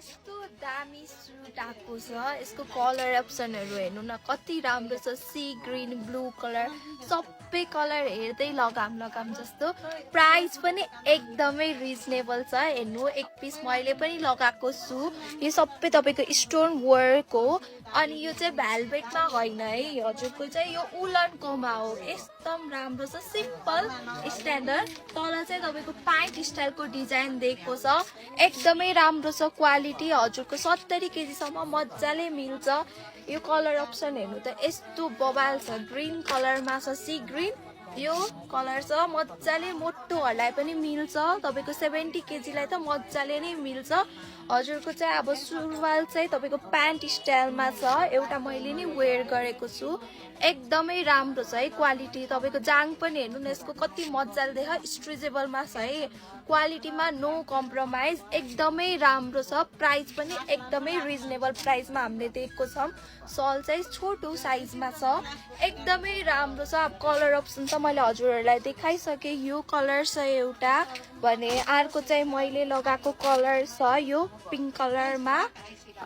यस्तो दामी सुट आएको छ यसको कलर अप्सनहरु हेर्नु न कति राम्रो छ सी ग्रीन ब्लू कलर सबै कलर हेर्दै लगाम जस्तो प्राइस पनि एकदमै रिजनेबल छ हेर्नु एक पीस मैले पनि लगाएको छु यो सबै तपाईको स्टोन वर्क हो अनि यो चाहिँ भेलभेटमा हैन है हजुरको चाहिँ यो उलनको हो एकदम राम्रो छ सिम्पल स्ट्यान्डर्ड तल चाहिँ तपाईको प्यान्ट स्टाइलको डिजाइन दिएको छ एकदमै राम्रो छ क्वालिटी हजुरको 70 केजी सम्म मज्जाले मिल्छ यो कलर अप्सन हेर्नु त यस्तो बबाल छ ग्रीन कलरमा छ सी ग्रीन यो कलर छ मज्जाले मोटोहरुलाई पनि मिल्छ तपाईको 70 केजी लाई त मज्जाले नै मिल्छ हजुरको चाहिँ अब सुरुवाल चाहिँ तपाईको प्यान्ट स्टाइलमा छ एउटा मैले नि वेयर गरेको छु एकदमै राम्रो छ है क्वालिटी तपाईको जाङ पनि हेर्नु न यसको कति मज्जाले देख स्ट्रेचेबलमा छ है क्वालिटीमा नो कम्प्रोमाइज एकदमै राम्रो छ प्राइस पनि एकदमै रिजनेबल प्राइसमा हामीले दिएको छौं सल चाहिँ छोटो साइजमा छ एकदमै राम्रो छ अब कलर अप्सन त मैले हजुरहरुलाई देखाइसके यो कलर छ एउटा भने अर्को चाहिँ मैले लगाएको कलर छ यो पिंक कलरमा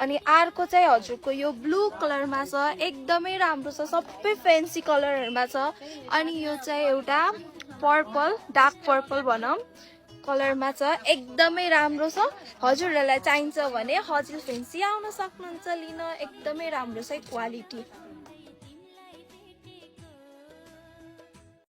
अनि अर्को चाहिँ हजुरको यो ब्लू कलरमा छ एकदमै राम्रो छ सबै फ्यान्सी कलरहरुमा छ अनि यो चाहिँ एउटा पर्पल डार्क पर्पल भनौं कलरमा छ एकदमै राम्रो छ हजुरहरुलाई चाहिन्छ भने हजुर फ्यान्सी आउन सक्नुहुन्छ लिन एकदमै राम्रो छ क्वालिटी